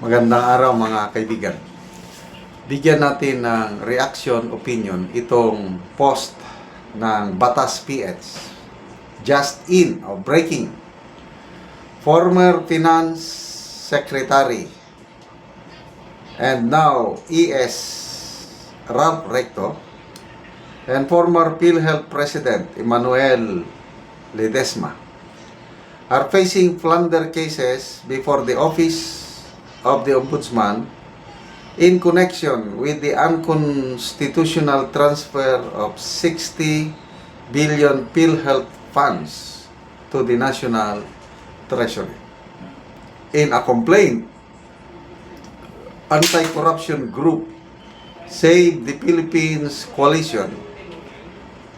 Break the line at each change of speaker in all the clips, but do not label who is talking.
Magandang araw mga kaibigan. Bigyan natin ng reaction, opinion itong post ng Batas PH. Just in o breaking. Former Finance Secretary and now ES Ralph Recto and former PhilHealth President Emmanuel Ledesma are facing plunder cases before the Office of the Ombudsman in connection with the unconstitutional transfer of 60 billion PhilHealth funds to the National Treasury. In a complaint, anti-corruption group Save the Philippines Coalition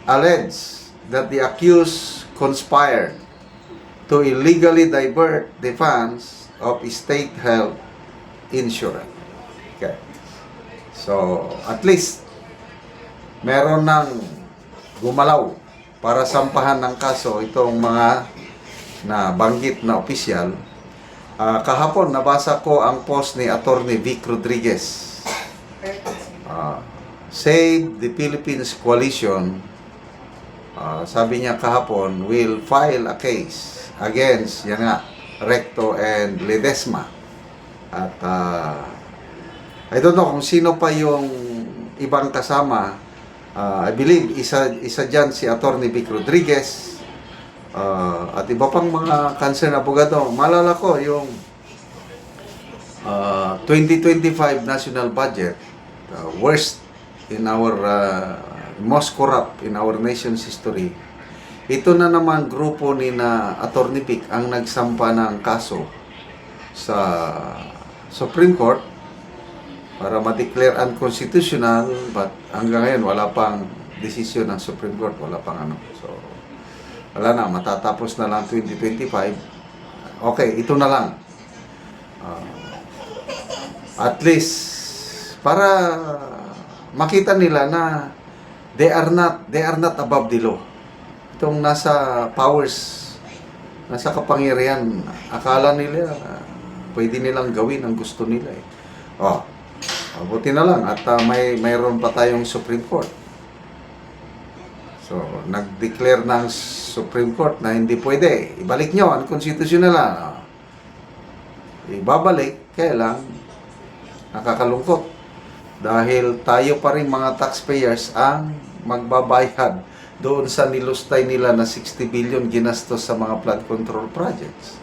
alleged that the accused conspired to illegally divert the funds of state health insurance. Okay. So, at least, meron ng gumalaw para sampahan ng kaso itong mga nabanggit na opisyal. Kahapon, nabasa ko ang post ni Attorney Vic Rodriguez. Save the Philippines Coalition, sabi niya kahapon, will file a case against, yan nga, Recto and Ledesma. At I don't know kung sino pa yung ibang kasama. I believe isa dyan si Attorney Vic Rodriguez at iba pang mga concerned abogado. Malala ko yung 2025 national budget, worst in our most corrupt in our nation's history. Ito na naman grupo ni na Attorney Vic ang nagsampa ng kaso sa Supreme Court para ma-declare unconstitutional, but hanggang ngayon wala pang desisyon ng Supreme Court, wala pang ano. So, wala na, matatapos na lang 2025. Okay, ito na lang. At least, para makita nila na they are not above the law. Itong nasa powers, nasa kapangyarihan, akala nila pwede nilang gawin ang gusto nila eh. Buti na lang at mayroon pa tayong Supreme Court. So, nag-declare ng Supreme Court na hindi pwede. Ibalik nyo, unconstitutional na. Ibabalik, kaya lang, nakakalungkot. Dahil tayo pa rin mga taxpayers ang magbabayad doon sa nilustay nila na 60 billion ginastos sa mga flood control projects.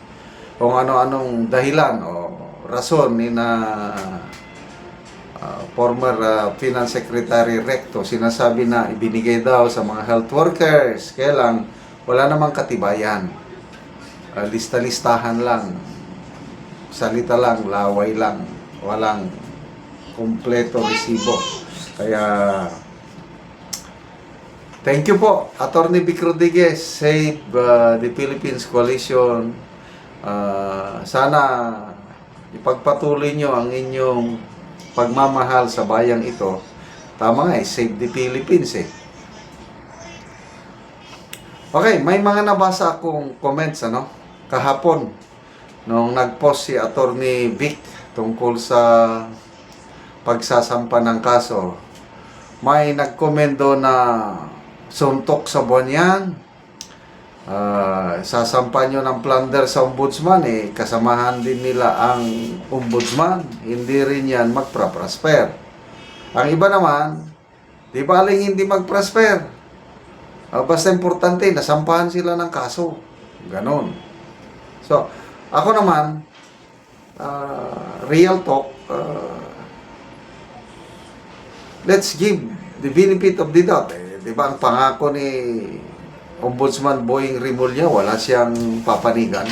Kung ano-anong dahilan o rason ni na former Finance Secretary Recto, sinasabi na ibinigay daw sa mga health workers. Kaya lang, wala namang katibayan. Lista-listahan lang. Salita lang, laway lang. Walang kumpleto resibo. Kaya, thank you po, Attorney Vic Rodriguez, Save the Philippines Coalition. Sana ipagpatuloy nyo ang inyong pagmamahal sa bayang ito. Tama nga Save the Philippines eh. Okay, may mga nabasa akong comments kahapon nung nag-post si Attorney Vic tungkol sa pagsasampa ng kaso. May nagkomento na suntok sa buwan yan. Sasampa nyo ng plunder sa ombudsman kasamahan din nila ang ombudsman, hindi rin yan magprosper. Ang iba naman, di baling hindi magprosper, basta importante nasampahan sila ng kaso, ganon. So ako naman, real talk, let's give the benefit of the doubt. Di ba ang pangako ni Ombudsman Boying Rimulya, wala siyang papanigan.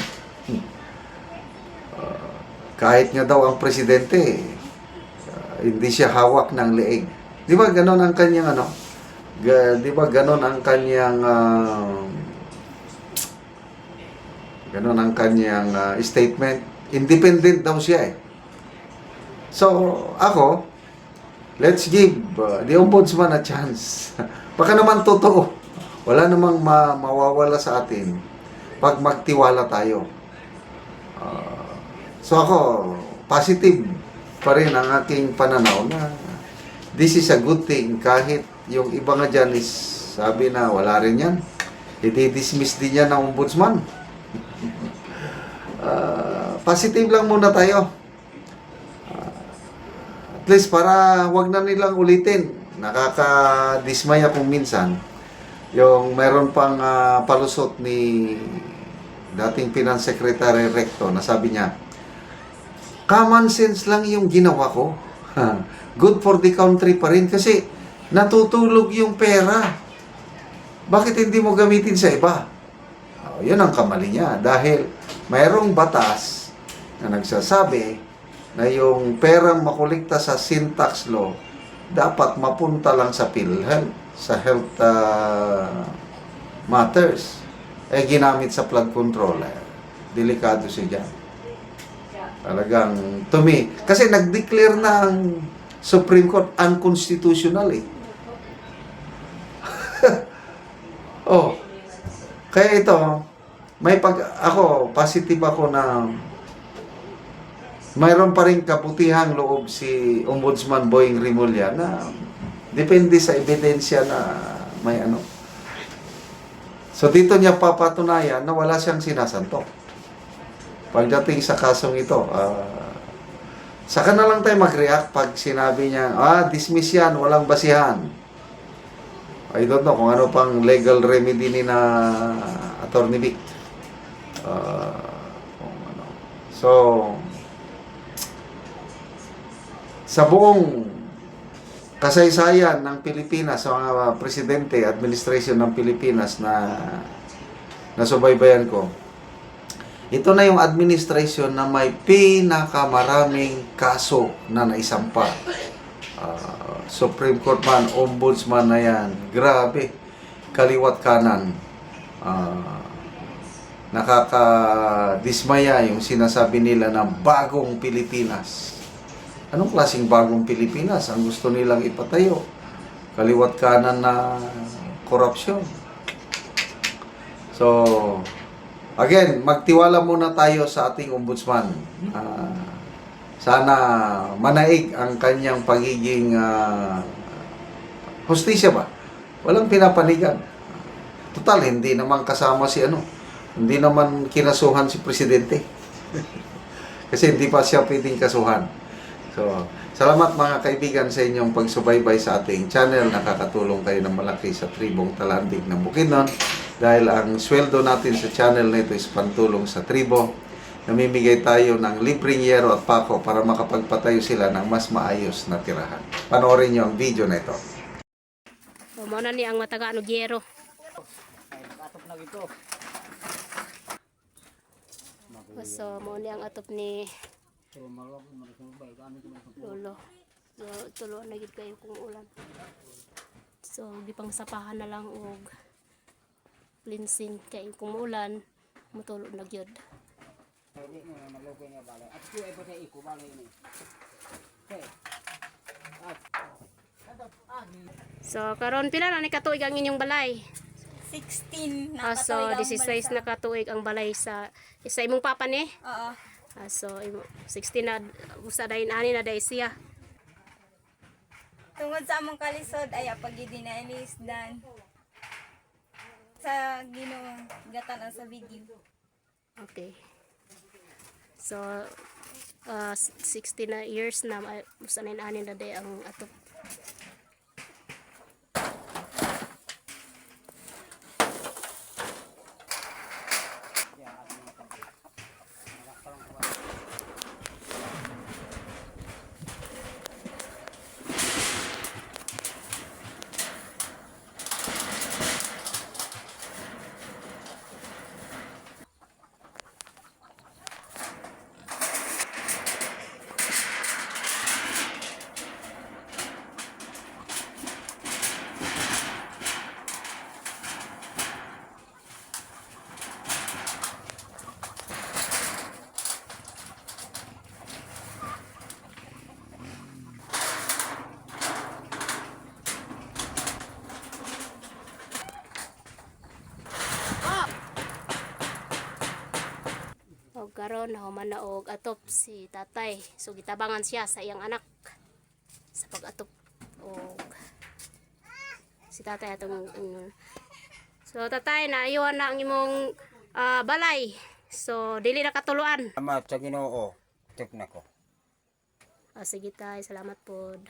Kahit nga daw ang presidente, hindi siya hawak ng leeg. Di ba ganon ang kanyang di ba ganon ang kanyang statement? Independent daw siya eh. So, ako, let's give the Ombudsman a chance. Baka naman totoo. Wala namang mawawala sa atin pag magtiwala tayo. So ako, positive pa rin ang aking pananaw na this is a good thing kahit yung iba nga dyan is sabi na wala rin yan. I-dismiss din yan ng ombudsman. Positive lang muna tayo. At least para wag na nilang ulitin. Nakakadismaya kung minsan yung meron pang palusot ni dating Finance Secretary Recto na sabi niya, common sense lang yung ginawa ko. Good for the country pa rin kasi natutulog yung pera. Bakit hindi mo gamitin sa iba? Yun ang kamali niya. Dahil mayroong batas na nagsasabi na yung perang makulikta sa sin tax law dapat mapunta lang sa PhilHealth, sa health matters. Ginamit sa flood control. Delikado siya dyan. Talagang, to me, kasi nag-declare na ang Supreme Court unconstitutional eh. Oh, kaya ito, ako, positive ako na mayroon pa rin kabutihang loob si Ombudsman Boying Rimulya na depende sa ebidensya na may ano. So dito niya papatunayan na wala siyang sinasantok. Pagdating sa kasong ito, saka na lang tayo mag-react pag sinabi niya, dismiss yan, walang basihan. I don't know kung ano pang legal remedy ni na Attorney Vic. So, sa buong kasaysayan ng Pilipinas, sa mga presidente, administration ng Pilipinas na nasubaybayan ko, ito na yung administration na may pinakamaraming kaso na naisampa. Supreme Court man, Ombudsman na yan. Grabe. Kaliwat kanan. Nakakadismaya yung sinasabi nila na bagong Pilipinas. Anong klaseng bagong Pilipinas ang gusto nilang ipatayo? Kaliwat kanan na korupsyon. So, again, magtiwala muna tayo sa ating ombudsman. Sana manaig ang kanyang pagiging hustisya ba? Walang pinapanigan. Total, hindi naman kasama si hindi naman kinasuhan si Presidente. Kasi hindi pa siya pwedeng kasuhan. So, salamat mga kaibigan sa inyong pagsubaybay sa ating channel. Nakakatulong kayo ng malaki sa tribong Talandig ng Bukidnon. Dahil ang sweldo natin sa channel na ito is pantulong sa tribo. Namimigay tayo ng libreng yero at pako para makapagpatayo sila ng mas maayos na tirahan. Panoorin nyo ang video na ito.
So, muna ni ang mataga ano yero. So, muna ang atop ni Lolo. So, tuloan na gid kayo kung ulan. So, gipang sapahan na lang og cleansing kay kung ulan mutulo na gyud. So, karon pila na ni katuig ang inyong balay?
16 na
So, 16 na katuig ang balay sa imong papa ni?
Oo.
So, 16 na usa dayon ani na day siya.
Tungod sa among kalisod ay pagidi na inisdan. Sa Ginoo gatan sa video.
Okay. So, 16 na years na usa na ani na day ang atop. karon nahuman na og atop si tatay. So gitabangan siya sa iyang anak sa pag-atop og si tatay atong so tatay naayuhan na ang imong balay. So dili na katuluan.
Salamat sa Ginoo. Tek nako.
Sige tay, salamat pod.